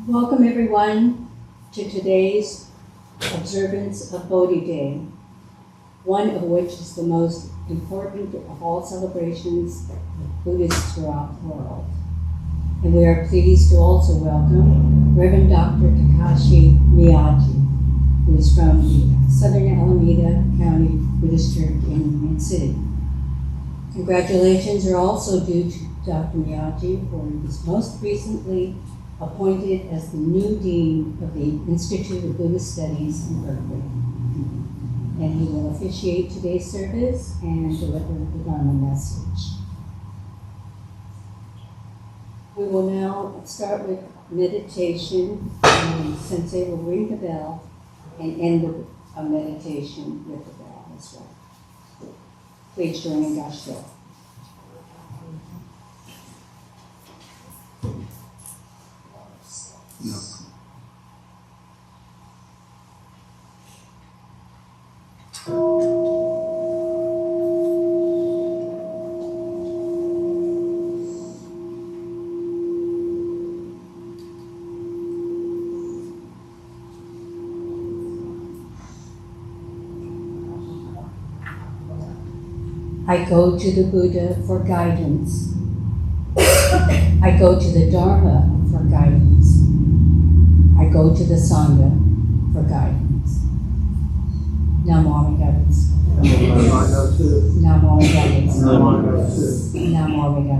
Welcome everyone to today's observance of Bodhi Day, one of which is the most important of all celebrations of Buddhists throughout the world. And we are pleased to also welcome Reverend Dr. Takashi Miyaji, who is from Southern Alameda County Buddhist Church in Main City. Congratulations are also due to Dr. Miyaji, for he was most recently appointed as the new Dean of the Institute of Buddhist Studies in Berkeley. And he will officiate today's service and deliver the Dharma message. We will now start with meditation, and Sensei will ring the bell and end with a meditation with the bell as well. Please join in Gashi. No. I go to the Buddha for guidance. I go to the Dharma for guidance. I go to the Sangha for guidance. Namo Amida. Namo Amida. Namo Amida.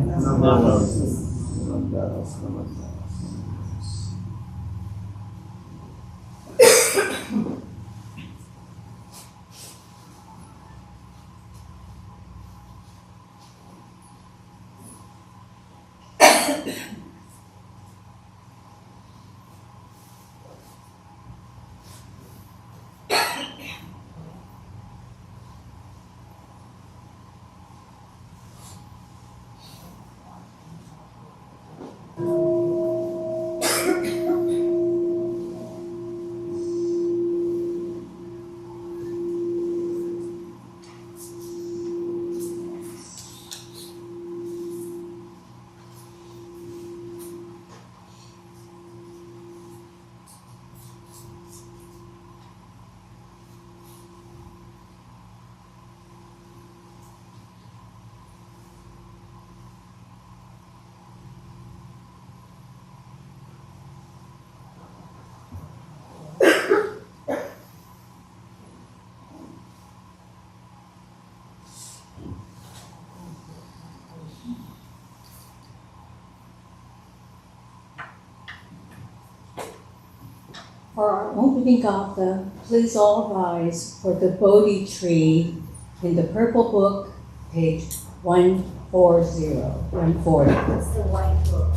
For our opening gatha, please all rise for the Bodhi tree in the Purple Book, page 140. 140. It's the white book.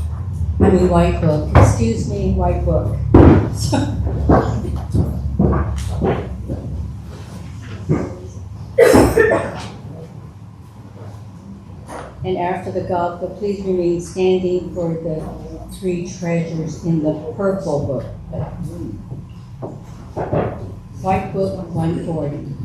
I mean, white book. Excuse me, white book. And after the gatha, please remain standing for the three treasures in the Purple Book. White Book 140.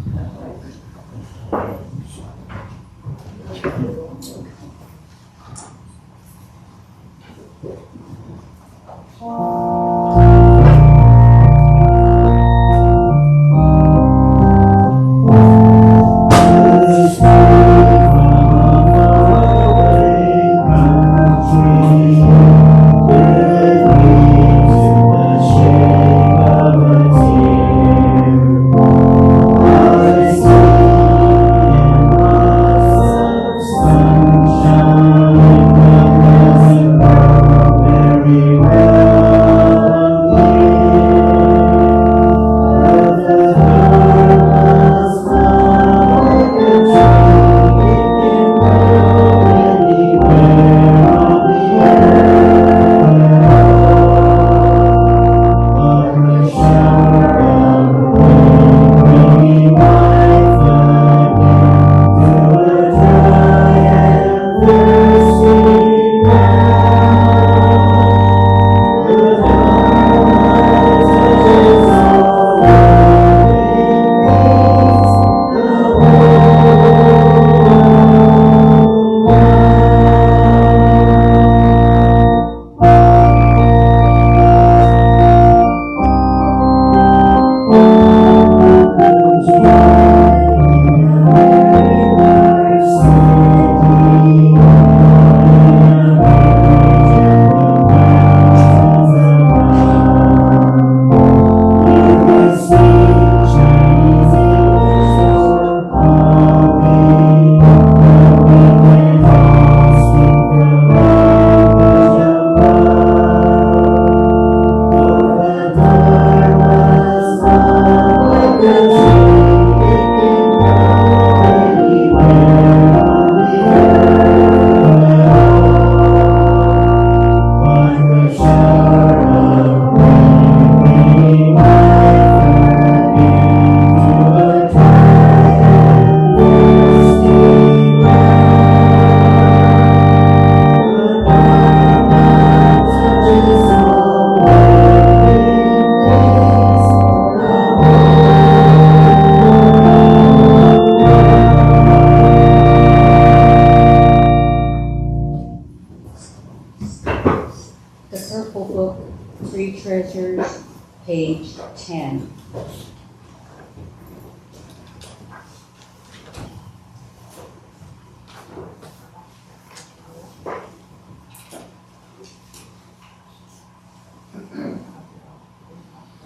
Page 10.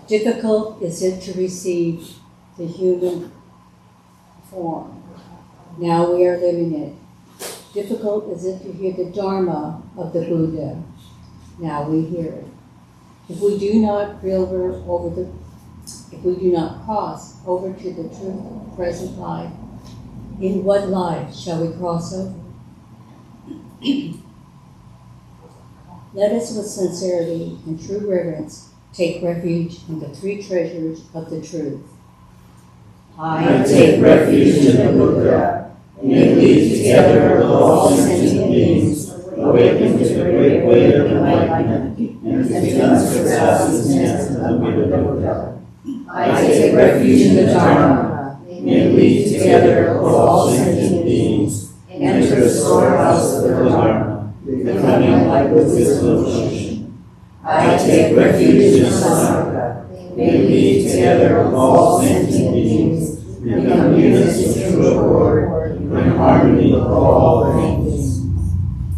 Difficult is it to receive the human form. Now we are living it. Difficult is it to hear the Dharma of the Buddha. Now we hear it. If we do not cross over to the truth of present life, in what life shall we cross over? Let us with sincerity and true reverence take refuge in the three treasures of the truth. I take refuge in the Buddha, and may lead together with all sentient beings, awaken to the great way of enlightenment, and to become successors in the Buddha. I take refuge in the Dharma, may lead together with all sentient beings, and to the storehouse of the Dharma, becoming like the wisdom ocean. I take refuge in the Sangha, may lead together with all sentient beings, become unity in true accord, in harmony with all things.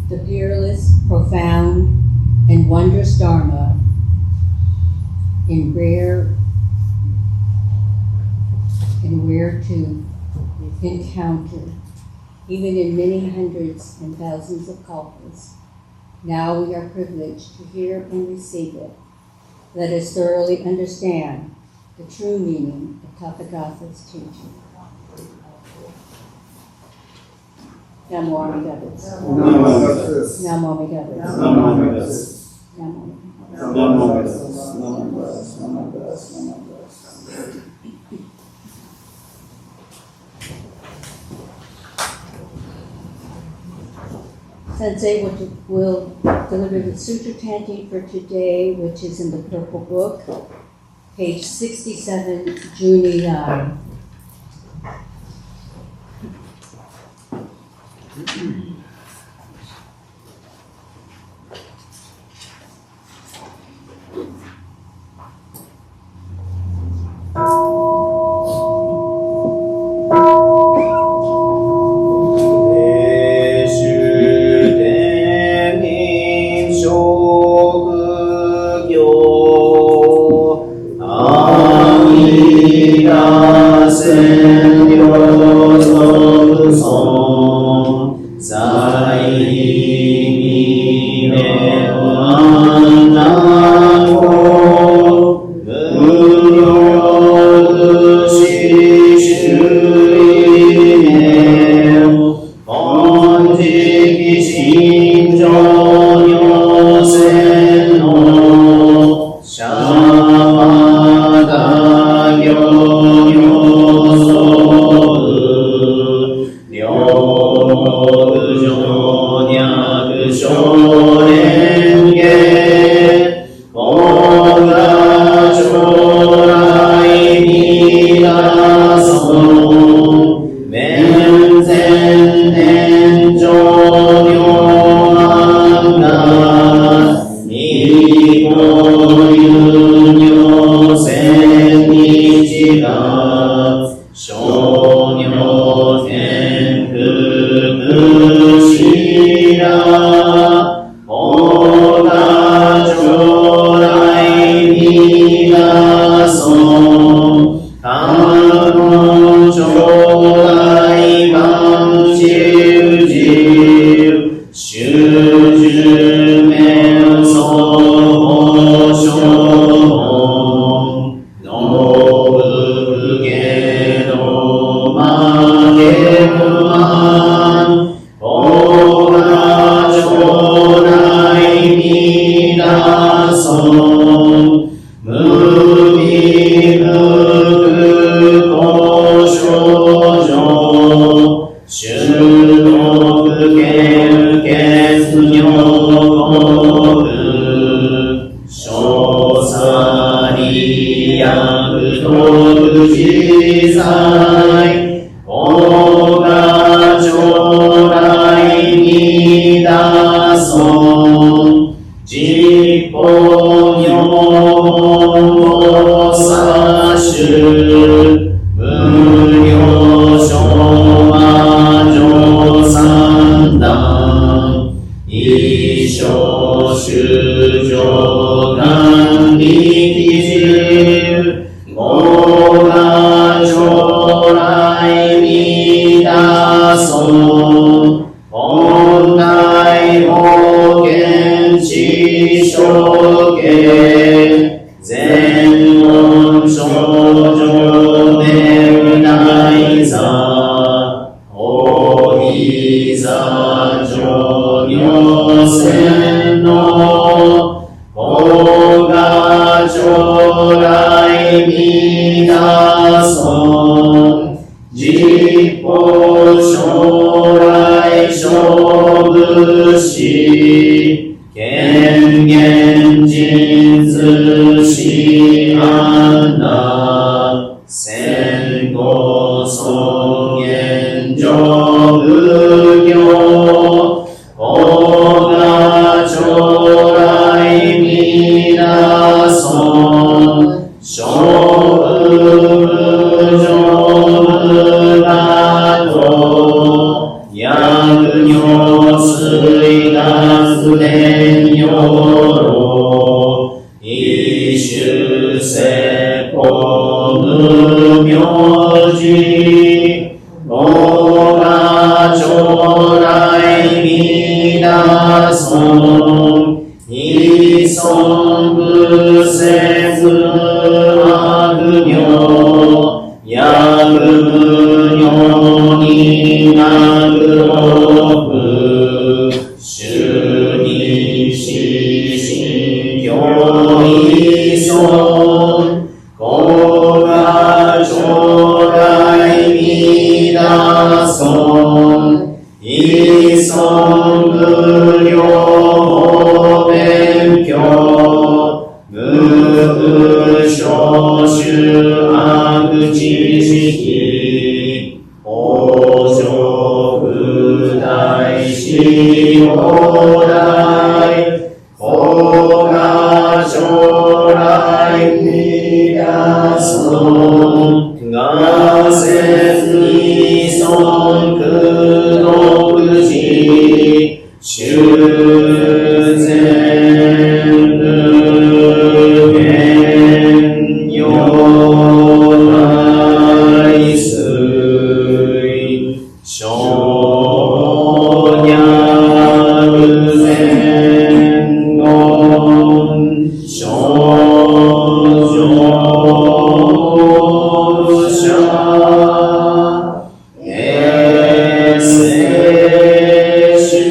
The peerless, profound, and wondrous Dharma in rare to encounter, even in many hundreds and thousands of kalpas. Now we are privileged to hear and receive it. let us thoroughly understand the true meaning of Tathagata's teaching. Namo Amida Butsu. Namo Amida Butsu. Namo Amida Butsu. Namo. Namo Amida Butsu. Namo Amida Butsu. Namo Amida Butsu. Namo Amida Butsu. Sensei will deliver the sutra chanting for today, which is in the Purple Book, page 67, Juni 9. 損不せず悪行薬無尿になる福主に死心行依存公が将来見出損依存無量法勉強無少種悪知識往生不大死往来法が将来見出損がせずに損苦毒事修善無限用大水小若善言少女者永世主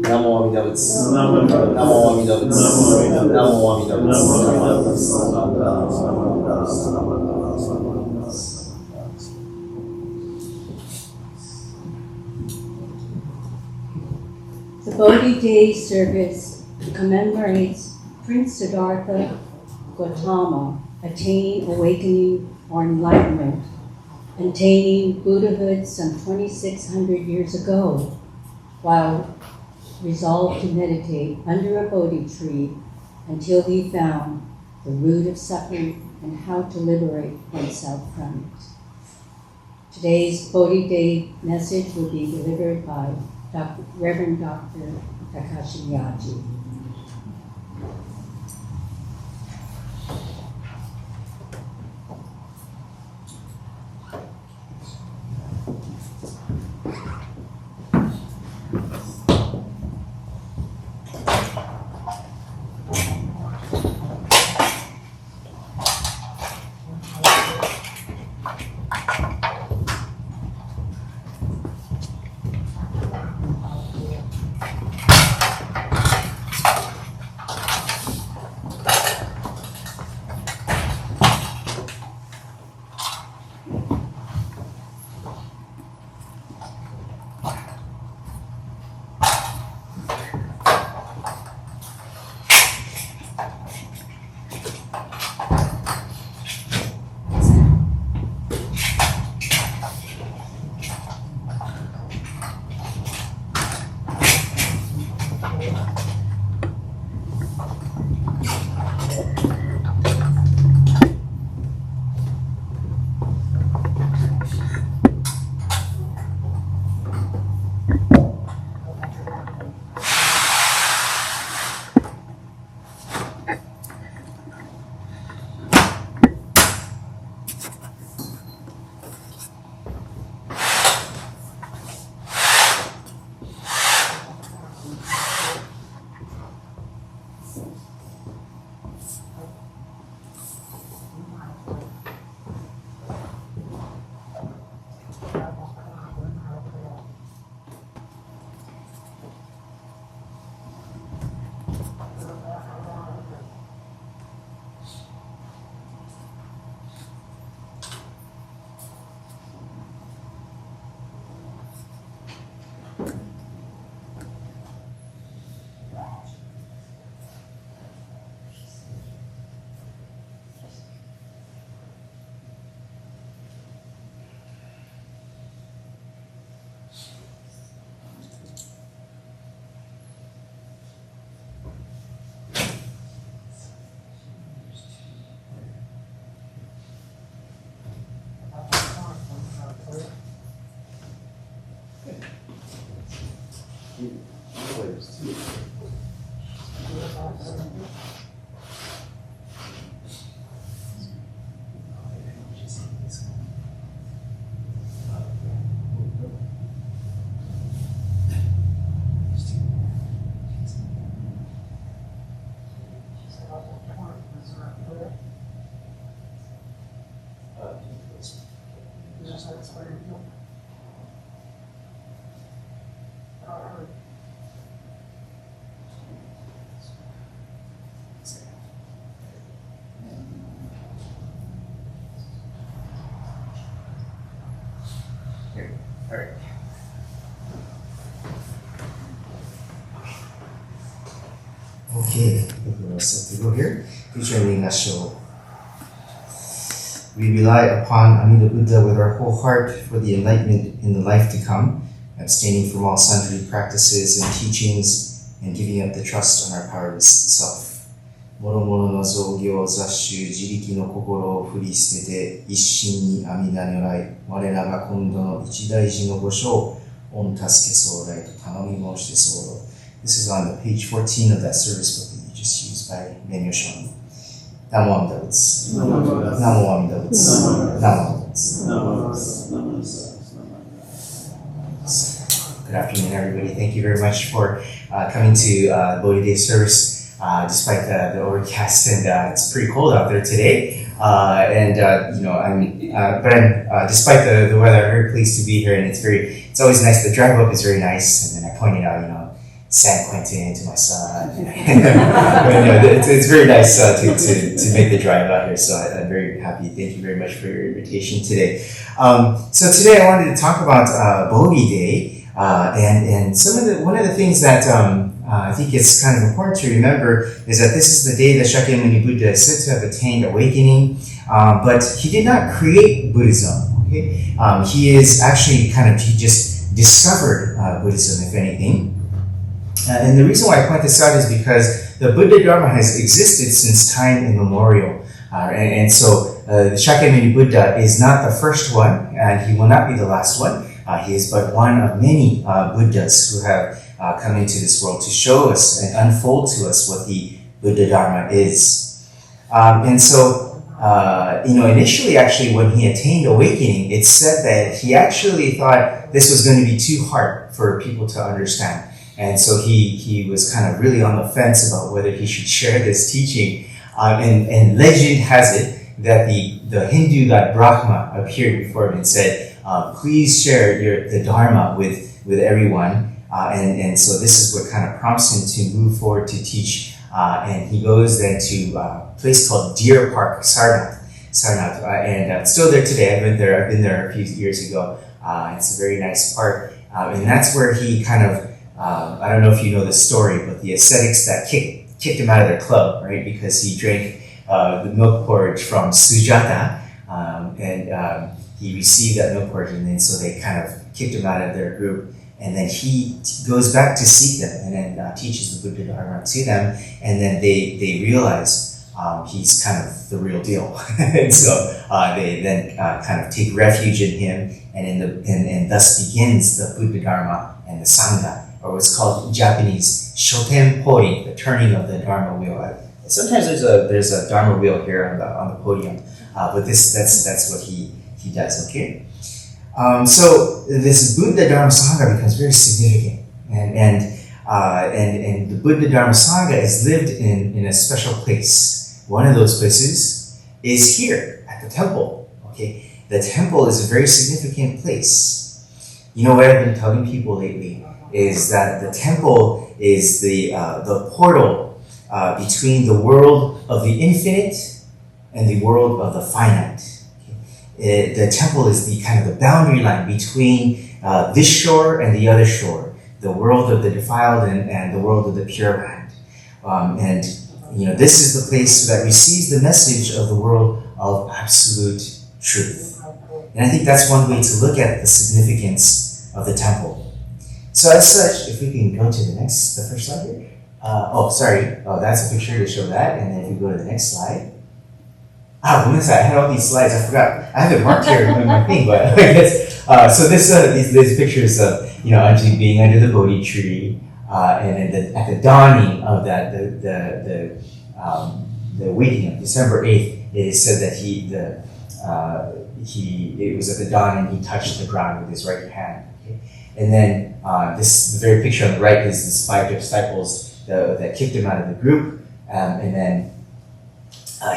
Namo Amida Butsu. Namo Amida Butsu. Namo Amida Butsu. The Bodhi Day Service commemorates Prince Siddhartha Gautama attaining awakening or enlightenment, attaining Buddhahood some 2,600 years ago, while resolved to meditate under a Bodhi tree until he found the root of suffering and how to liberate oneself from it. Today's Bodhi Day message will be delivered by Reverend Dr. Takashi Miyaji. Alright. Okay, we're all set to go here. Featuring Nasho. We rely upon Amida Buddha with our whole heart for the enlightenment in the life to come, abstaining from all sundry practices and teachings, and giving up the trust on our powerless self. 諸々の造業雑種自力の心を振り捨てて一心に阿弥陀如来我らが今度の一大事の御所御助け総来と頼み申して候。 This is on the page 14 of that service book that you just used by Menyoshon. Namo Amida Butsu. Namo Amida Butsu. Namo Amida Butsu. Good afternoon, everybody. Thank you very much for coming to Bodhi Day Service. Despite the overcast and it's pretty cold out there today, despite the weather, I'm very pleased to be here, and it's always nice. The drive up is very nice, and then I pointed out, San Quentin to my son. It's very nice to make the drive out here, so I'm very happy. Thank you very much for your invitation today. So today I wanted to talk about Bodhi Day, and one of the things that I think it's kind of important to remember is that this is the day that Shakyamuni Buddha is said to have attained awakening, but he did not create Buddhism. Okay, he is actually he just discovered Buddhism, if anything. And the reason why I point this out is because the Buddha Dharma has existed since time immemorial. And so Shakyamuni Buddha is not the first one, and he will not be the last one. He is but one of many Buddhas who have come into this world to show us and unfold to us what the Buddha Dharma is. And so, initially actually when he attained awakening, it's said that he actually thought this was going to be too hard for people to understand. And so he was kind of really on the fence about whether he should share this teaching. And legend has it that the Hindu god Brahma appeared before him and said, please share the Dharma with everyone. And so this is what kind of prompts him to move forward to teach. And he goes then to a place called Deer Park, Sarnath. And it's still there today. I've been there a few years ago. It's a very nice park. And that's where he kind of, I don't know if you know the story, but the ascetics that kicked him out of their club, right? Because he drank the milk porridge from Sujata, and he received that milk porridge, and then so they kind of kicked him out of their group. And then he goes back to seek them, and then teaches the Buddha Dharma to them, and then they realize he's kind of the real deal. And so they then kind of take refuge in him, and thus begins the Buddha Dharma and the Sangha, or what's called in Japanese shoten pori, the turning of the Dharma wheel. Sometimes there's a Dharma wheel here on the podium, but that's what he does. Okay, so this Buddha Dharma Sangha becomes very significant, and the Buddha Dharma Sangha is lived in a special place. One of those places is here at the temple. Okay, the temple is a very significant place. You know what I've been telling people lately is that the temple is the portal between the world of the infinite and the world of the finite. Okay? The temple is the kind of the boundary line between this shore and the other shore, the world of the defiled and the world of the pure land. And this is the place that receives the message of the world of absolute truth. And I think that's one way to look at the significance of the temple. So as such, if we can go to the first slide here. That's a picture to show that. And then if we go to the next slide. I had all these slides, I forgot. I have it marked here in my thing, but so these pictures of, Anji being under the Bodhi tree, and then at the dawning of that, the awakening of December 8th, it is said that it was at the dawn and he touched the ground with his right hand. Okay? And then the very picture on the right is this 5 disciples that kicked him out of the group, and then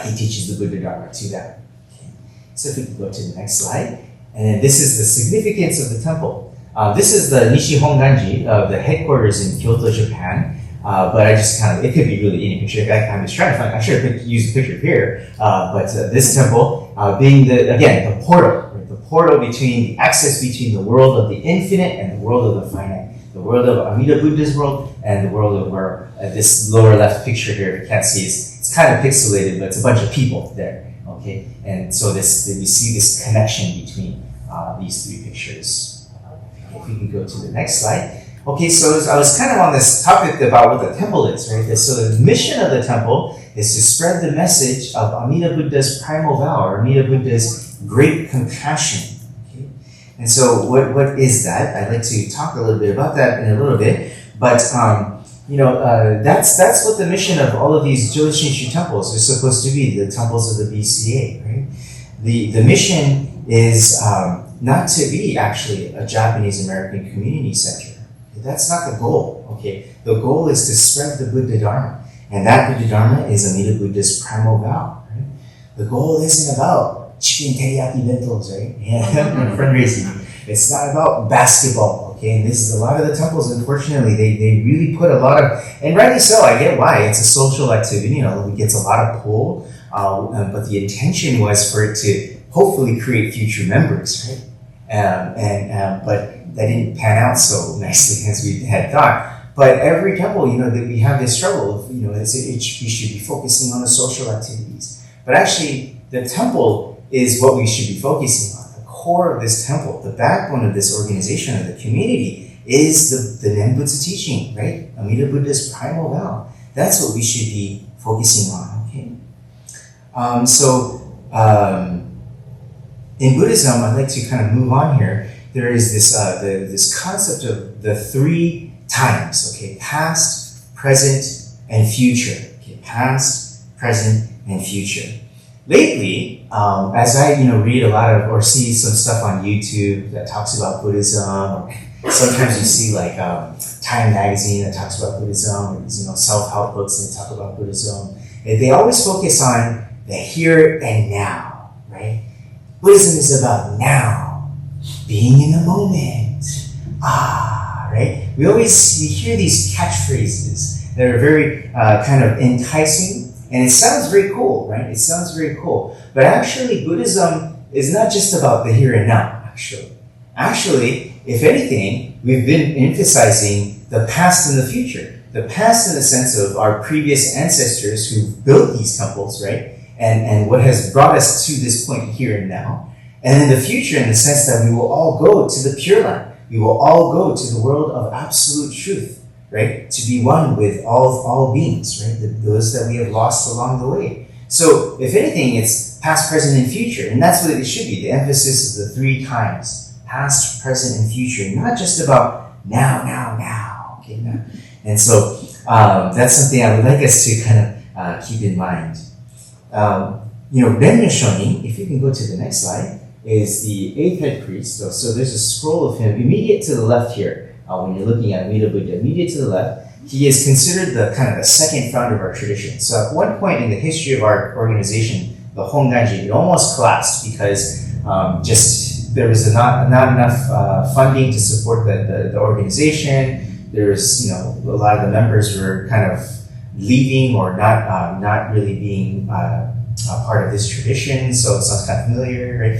he teaches the Buddha Dharma to them. Okay. So if we can go to the next slide. And then this is the significance of the temple. This is the Nishi Honganji, the headquarters in Kyoto, Japan. But I just it could be really any picture. I was trying to find, I should have used a picture here. But this temple being the portal, right? The portal the access between the world of the infinite and the world of the finite. The world of Amida Buddha's world and the world of where this lower left picture here, if you can't see, it's kind of pixelated, but it's a bunch of people there, okay? And so we see this connection between these three pictures. If we can go to the next slide. Okay, so I was kind of on this topic about what the temple is, right? So the mission of the temple is to spread the message of Amida Buddha's primal vow, or Amida Buddha's great compassion. And so what is that? I'd like to talk a little bit about that in a little bit. But, that's what the mission of all of these Joshinshu temples is supposed to be, the temples of the BCA, right? The mission is not to be actually a Japanese-American community center. That's not the goal, okay? The goal is to spread the Buddha Dharma. And that Buddha Dharma is Amida Buddha's primal vow, right? The goal isn't about chicken teriyaki bentos, right? Yeah, fundraising. It's not about basketball, okay? And this is a lot of the temples, unfortunately, they really put a lot of, and rightly so, I get why. It's a social activity, it gets a lot of pull, but the intention was for it to hopefully create future members, right? But that didn't pan out so nicely as we had thought. But every temple, that we have this struggle of, we should be focusing on the social activities. But actually, the temple is what we should be focusing on. The core of this temple, the backbone of this organization, of the community, is the Nembutsu teaching, right? Amida Buddha's primal vow. That's what we should be focusing on, okay? In Buddhism, I'd like to kind of move on here. There is this concept of the three times, okay? Past, present, and future. Okay, past, present, and future. Lately, as I read a lot of or see some stuff on YouTube that talks about Buddhism, or sometimes you see like Time Magazine that talks about Buddhism, or self-help books that talk about Buddhism, and they always focus on the here and now, right? Buddhism is about now, being in the moment. Right? We hear these catchphrases that are very kind of enticing, and it sounds very cool, right? It sounds very cool. But actually, Buddhism is not just about the here and now, actually. Actually, if anything, we've been emphasizing the past and the future. The past in the sense of our previous ancestors who built these temples, right? And what has brought us to this point here and now. And then the future in the sense that we will all go to the Pure Land. We will all go to the world of absolute truth, right? To be one with all beings, right? Those that we have lost along the way. So, if anything, it's past, present, and future. And that's what it should be. The emphasis of the three times. Past, present, and future. Not just about now. Okay, now. And so, that's something I would like us to kind of keep in mind. Renmyo Shonin, if you can go to the next slide, is the eighth head priest. So there's a scroll of him immediate to the left here. When you're looking at Amida Buddha, immediate to the left, he is considered the kind of the second founder of our tradition. So at one point in the history of our organization, the Honganji, it almost collapsed because there was not enough funding to support the organization. There's a lot of the members were kind of leaving or not really being part of this tradition, so it sounds kind of familiar, right?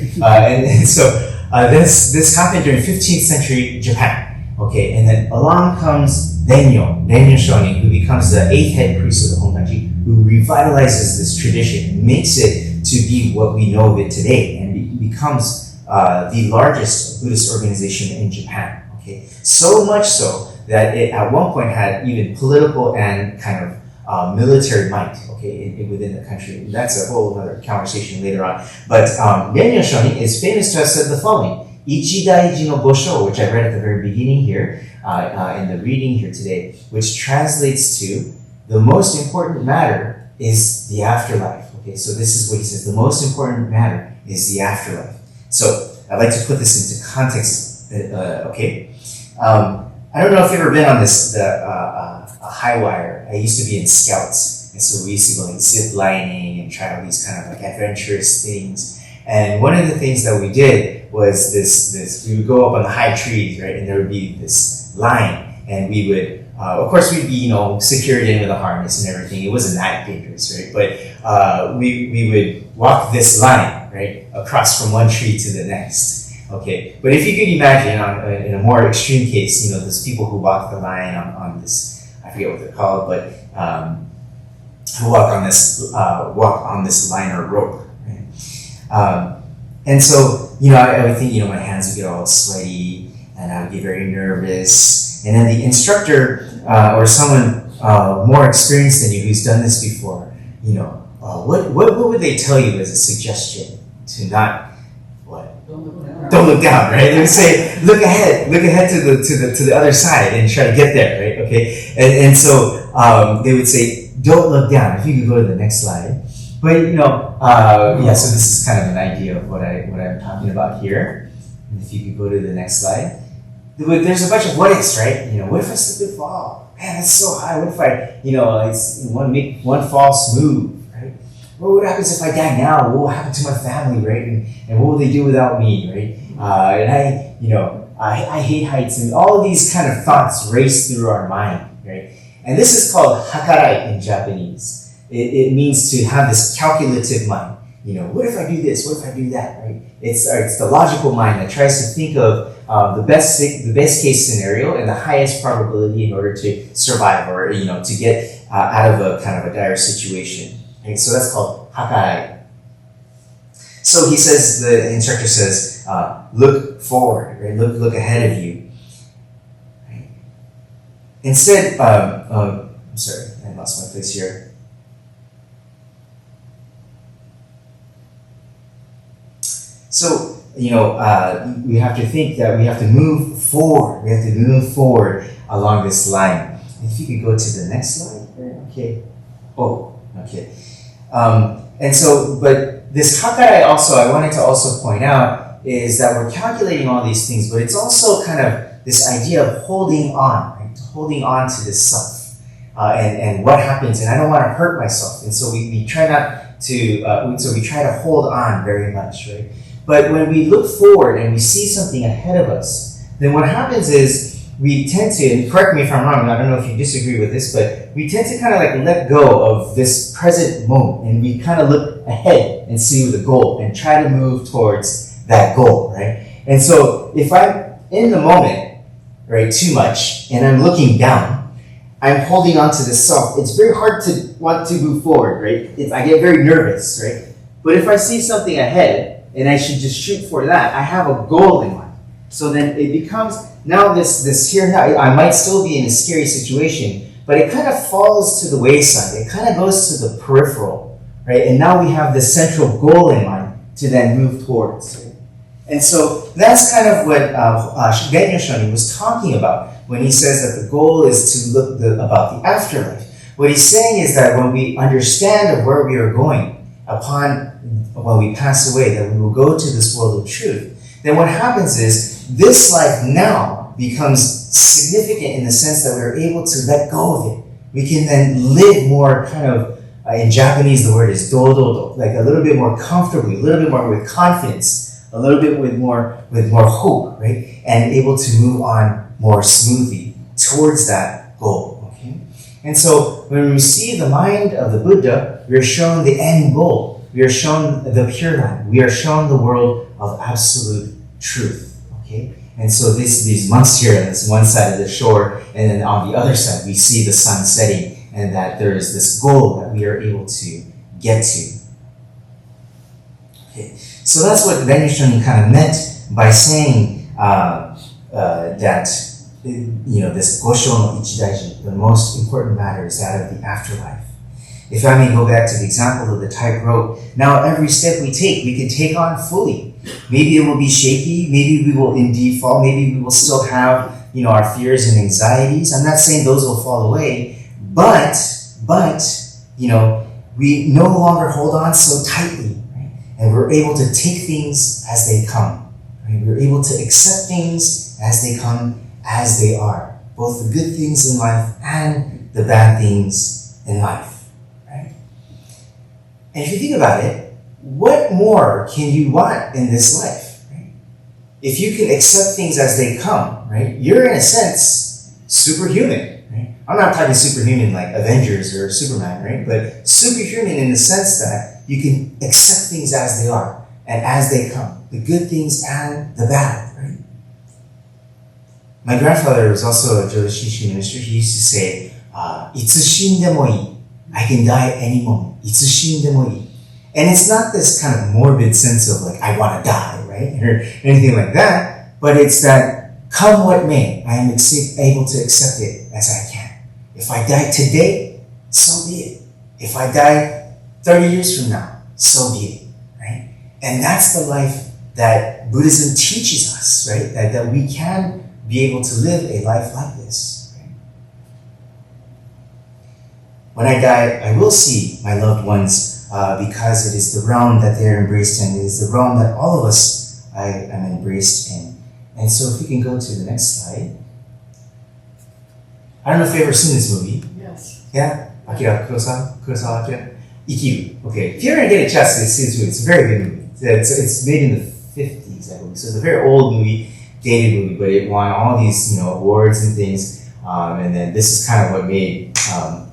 And so this happened during 15th century Japan, okay? And then along comes Renmyo Shonin, who becomes the eighth head priest of the Honganji, who revitalizes this tradition, makes it to be what we know of it today, and becomes the largest Buddhist organization in Japan, okay? So much so that it at one point had even political and kind of military might, okay, within the country. That's a whole other conversation later on. But Renmyo Shonin is famous to have said the following: Ichi Daiji no Gosho, which I read at the very beginning here, in the reading here today, which translates to the most important matter is the afterlife. Okay, so this is what he says: the most important matter is the afterlife. So I'd like to put this into context. Okay, I don't know if you've ever been on a high wire. I used to be in Scouts, and so we used to go like zip lining and try all these kind of like adventurous things. And one of the things that we did was this we would go up on the high trees, right? And there would be this line, and we would, of course, we'd be, secured in with a harness and everything. It wasn't that dangerous, right? But we would walk this line, right, across from one tree to the next. Okay, but if you could imagine, in a more extreme case, those people who walk the line on this, I forget what they're called, but who walk on this line or rope, right? And so, I would think, my hands would get all sweaty, and I would get very nervous. And then the instructor or someone more experienced than you who's done this before, what would they tell you as a suggestion to not Don't look down, right? They would say, look ahead to the other side and try to get there, right? Okay, and so they would say, don't look down. If you could go to the next slide, but so this is kind of an idea of what I'm talking about here. And if you could go to the next slide, there's a bunch of what ifs, right? What if I slip and fall? Man, that's so high. What if I, make one false move? What happens if I die now? What will happen to my family, right? And what will they do without me, right? I hate heights, and all of these kind of thoughts race through our mind, right? And this is called hakarai in Japanese. It means to have this calculative mind. What if I do this? What if I do that, right? It's the logical mind that tries to think of the best case scenario and the highest probability in order to survive or, to get out of a kind of a dire situation. Okay, so that's called hakarai. So the instructor says, look forward, right? Look ahead of you. Right? Instead, I'm sorry, I lost my place here. So, we have to think that we have to move forward. We have to move forward along this line. If you could go to the next slide. Okay. Oh, okay. And so, but this hakarai also, I wanted to also point out, is that we're calculating all these things, but it's also kind of this idea of holding on, right? Holding on to this self. And what happens, and I don't want to hurt myself. And so we try not to, so we try to hold on very much, right? But when we look forward and we see something ahead of us, then what happens is, we tend to, and correct me if I'm wrong, I don't know if you disagree with this, but we tend to kind of like let go of this present moment and we kind of look ahead and see the goal and try to move towards that goal, right? And so if I'm in the moment, right, too much, and I'm looking down, I'm holding on to the self. It's very hard to want to move forward, right? I get very nervous, right? But if I see something ahead and I should just shoot for that, I have a goal in mind. So then it becomes, now this here, I might still be in a scary situation, but it kind of falls to the wayside. It kind of goes to the peripheral, right? And now we have this central goal in mind to then move towards. Right? And so that's kind of what Genyo Shonin was talking about when he says that the goal is to look about the afterlife. What he's saying is that when we understand of where we are going, when we pass away, that we will go to this world of truth, then what happens is this life now becomes significant in the sense that we're able to let go of it. We can then live more kind of, in Japanese the word is dododo, like a little bit more comfortably, a little bit more with confidence, a little bit with more hope, right? And able to move on more smoothly towards that goal, okay? And so when we see the mind of the Buddha, we are shown the end goal. We are shown the Pure Land. We are shown the world of absolute truth, okay? And so these monks here on this one side of the shore, and then on the other side, we see the sun setting, and that there is this goal that we are able to get to. Okay, so that's what Genyo Shonin kind of meant by saying that, this Gosho no Ichidaiji, the most important matter is that of the afterlife. If I may go back to the example of the tightrope, now every step we can take on fully. Maybe it will be shaky, maybe we will indeed fall, maybe we will still have, our fears and anxieties. I'm not saying those will fall away, but we no longer hold on so tightly, right? And we're able to take things as they come, right? We're able to accept things as they come, as they are, both the good things in life and the bad things in life, right? And if you think about it, what more can you want in this life? Right? If you can accept things as they come, right? You're in a sense superhuman. Right? I'm not talking superhuman like Avengers or Superman, right? But superhuman in the sense that you can accept things as they are and as they come, the good things and the bad, right? My grandfather was also a Joshishi minister. He used to say, いつ死んでもいい. I can die any moment. いつ死んでもいい. And it's not this kind of morbid sense of like, I want to die, right? Or anything like that. But it's that, come what may, I am able to accept it as I can. If I die today, so be it. If I die 30 years from now, so be it, right? And that's the life that Buddhism teaches us, right? That we can be able to live a life like this. Right? When I die, I will see my loved ones because it is the realm that they are embraced in. It is the realm that all of us I am embraced in. And so if we can go to the next slide. I don't know if you've ever seen this movie. Yes. Yeah? Akira Kurosawa Akira? Ikiru. Okay. If you're going to get a chance to see this movie, it's a very good movie. It's made in the 50s, I believe. So it's a very old movie, dated movie, but it won all these awards and things. And then this is kind of what made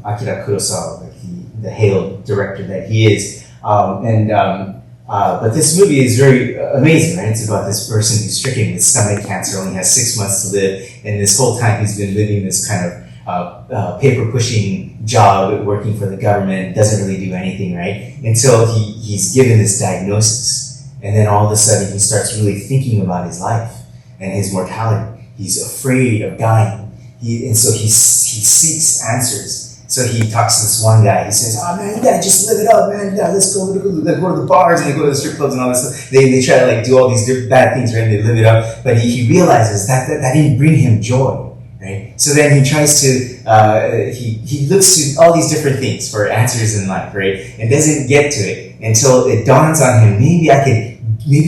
Akira Kurosawa like the hailed director that he is. But this movie is very amazing, right? It's about this person who's stricken with stomach cancer, only has 6 months to live, and this whole time he's been living this kind of paper-pushing job, working for the government, doesn't really do anything, right? Until he's given this diagnosis, and then all of a sudden he starts really thinking about his life and his mortality. He's afraid of dying, and so he seeks answers. So he talks to this one guy. He says, "Oh man, you gotta just live it up, man. Yeah, let's go to the bars and they go to the strip clubs and all this stuff." They try to like do all these bad things, right? And they live it up. But he realizes that didn't bring him joy, right? So then he tries to he looks to all these different things for answers in life, right? And doesn't get to it until it dawns on him. Maybe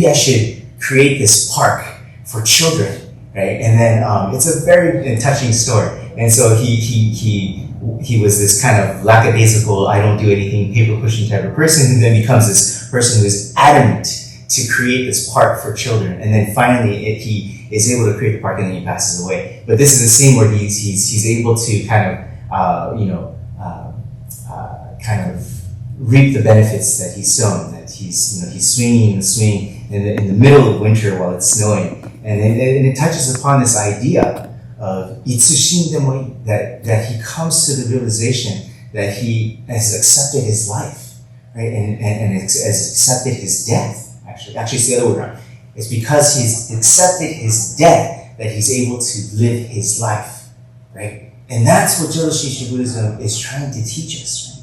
I should create this park for children, right? And then it's a very touching story. And so he was this kind of lackadaisical, I don't do anything, paper-pushing type of person, who then becomes this person who is adamant to create this park for children. And then finally, he is able to create the park, and then he passes away. But this is the scene where he's able to kind of reap the benefits that he's sown. That he's swinging the swing in the middle of winter while it's snowing, and it touches upon this idea of itsushindemoi, that he comes to the realization that he has accepted his life, right, and has accepted his death. Actually, it's the other way around. It's because he's accepted his death that he's able to live his life, right? And that's what Joshishi Buddhism is trying to teach us,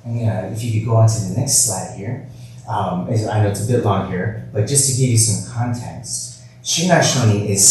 right? And if you could go on to the next slide here. I know it's a bit long here, but just to give you some context, Shinai Shonin is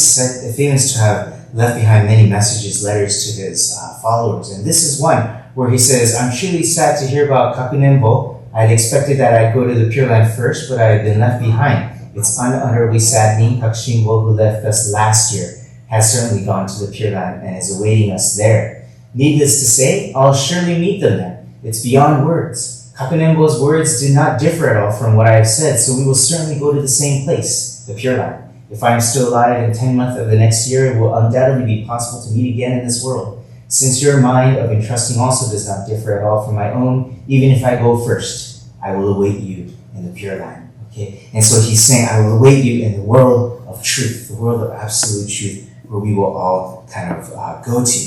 famous to have left behind many messages, letters to his followers. And this is one where he says, "I'm truly sad to hear about Kakunembo. I'd expected that I'd go to the Pure Land first, but I had been left behind. It's unutterably saddening. Kakushinbo, who left us last year, has certainly gone to the Pure Land and is awaiting us there. Needless to say, I'll surely meet them there. It's beyond words. Kakunembo's words do not differ at all from what I have said, so we will certainly go to the same place, the Pure Land. If I am still alive in 10 months of the next year, it will undoubtedly be possible to meet again in this world. Since your mind of entrusting also does not differ at all from my own, even if I go first, I will await you in the Pure Land." Okay? And so he's saying, I will await you in the world of truth, the world of absolute truth, where we will all kind of go to.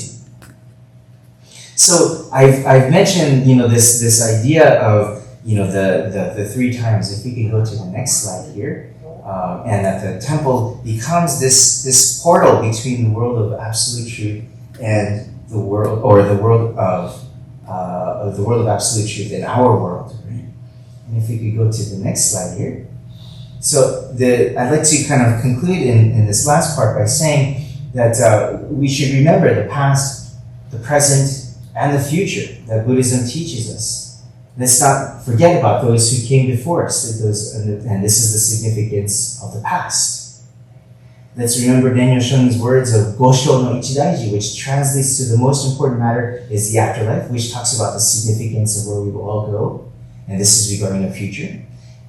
So I've mentioned, this idea of, the 3 times. If we can go to the next slide here. And that the temple becomes this portal between the world of absolute truth and the world of absolute truth in our world. Right? And if we could go to the next slide here. So I'd like to kind of conclude in this last part by saying that we should remember the past, the present, and the future that Buddhism teaches us. Let's not forget about those who came before us, and this is the significance of the past. Let's remember Daniel Shonin's words of Gosho no Ichidaiji, which translates to the most important matter is the afterlife, which talks about the significance of where we will all go. and this is regarding a future.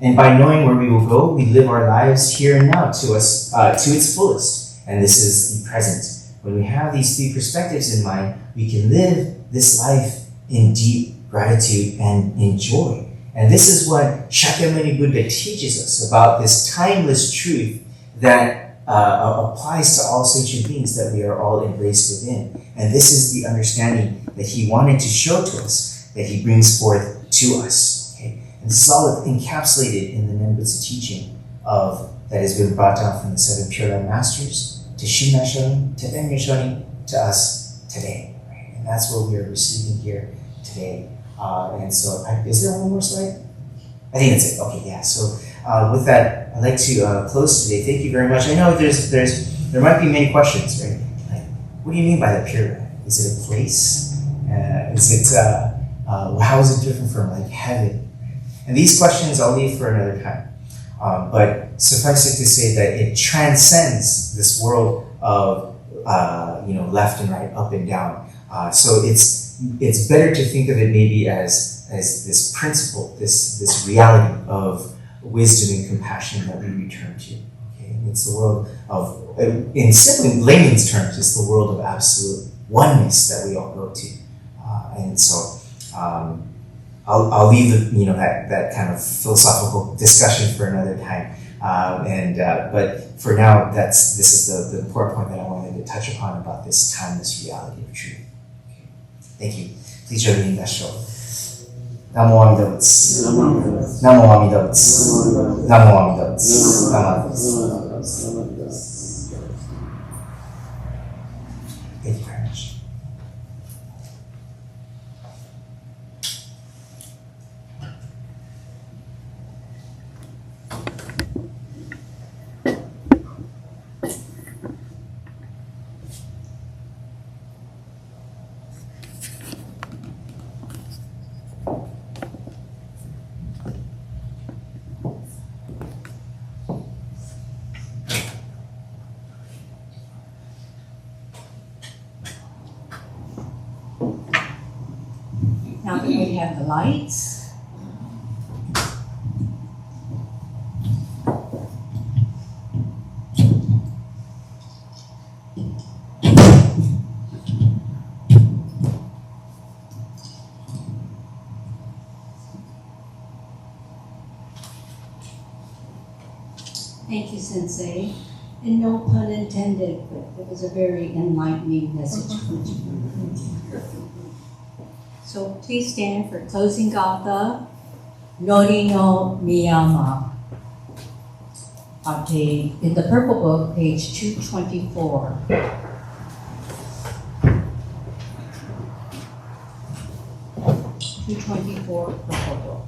And by knowing where we will go, we live our lives here and now to its fullest. And this is the present. When we have these three perspectives in mind, we can live this life in deep gratitude and in joy. And this is what Shakyamuni Buddha teaches us about this timeless truth that applies to all sentient beings that we are all embraced within. And this is the understanding that he wanted to show to us, that he brings forth to us. Okay? And this is all encapsulated in the Nembutsu teaching that has been brought down from the seven Pure Land Masters to Shinran Shonin, to Enryo Shonin, to us today. Right? And that's what we are receiving here today. And so, is there one more slide? I think that's it. Okay, yeah. So with that, I'd like to close today. Thank you very much. I know there might be many questions, right? Like, what do you mean by the pure land? Is it a place? How is it different from like heaven? And these questions I'll leave for another time. But suffice it to say that it transcends this world of left and right, up and down. So it's better to think of it maybe as this principle, this reality of wisdom and compassion that we return to. Okay? It's the world of, in simple layman's terms, it's the world of absolute oneness that we all go to. And so I'll leave that kind of philosophical discussion for another time. But for now, this is the important point that I wanted to touch upon about this timeless reality of truth. Okay. Thank you. Please join me in that show. Namo Amida Butsu. Namo Amida Butsu. Namo Amida Butsu. Namo Amida Butsu. Thank you very much. Now that we have the lights, thank you, Sensei. And no pun intended, but it was a very enlightening message. So please stand for closing gatha, Nori no Miyama. In the Purple Book, page 224. 224, Purple Book.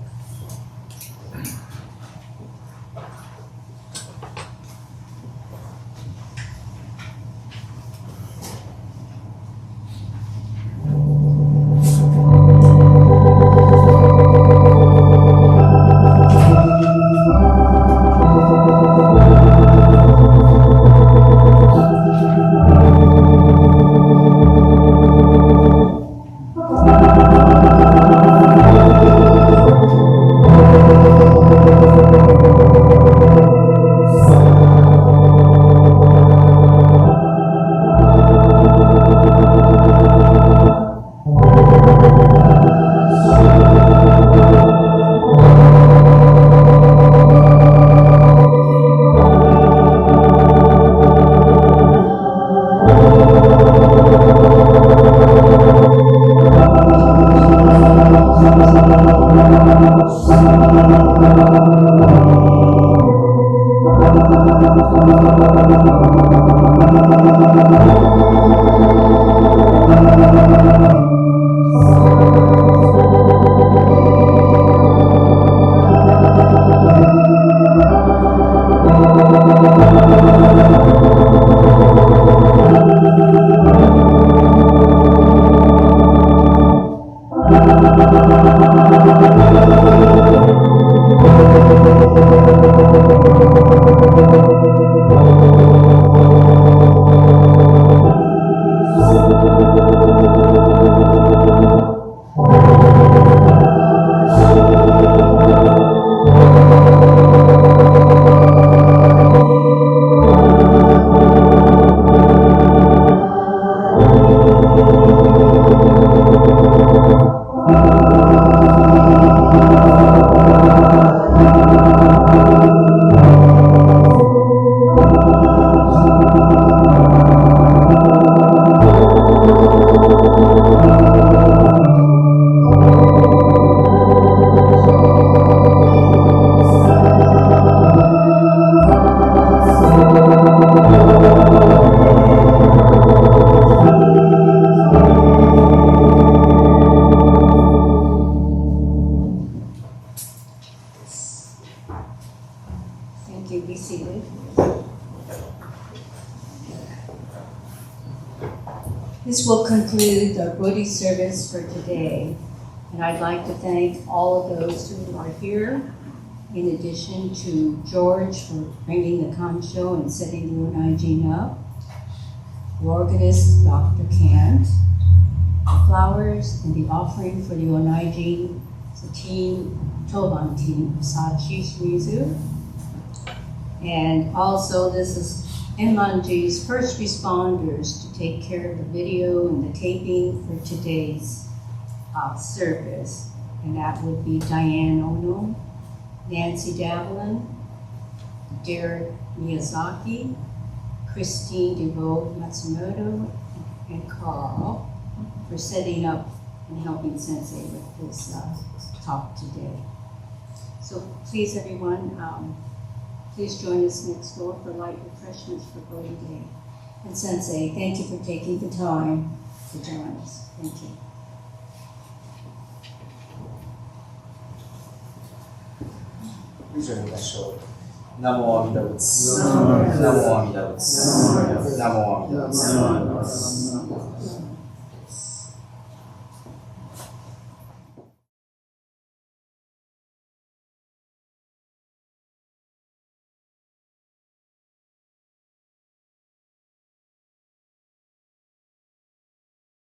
Thank you. Be seated. This will conclude the Bodhi service for today. And I'd like to thank all of those who are here, in addition to George for bringing the kancho and setting the Onai-jin up, the organist, Dr. Kant, the flowers and the offering for the Onai-jin, the team, Toban team of Sachi Shimizu. And also this is Enmanji's first responders to take care of the video and the taping for today's service. And that would be Diane Ono, Nancy Davlin, Derek Miyazaki, Christine DeVoe Matsumoto, and Carl for setting up and helping Sensei with this talk today. So please everyone, please join us next door for light refreshments for Bodhi Day. And Sensei, thank you for taking the time to join us. Thank you. Namo Amida Butsu. Namo Amida Butsu. Namo Amida Butsu.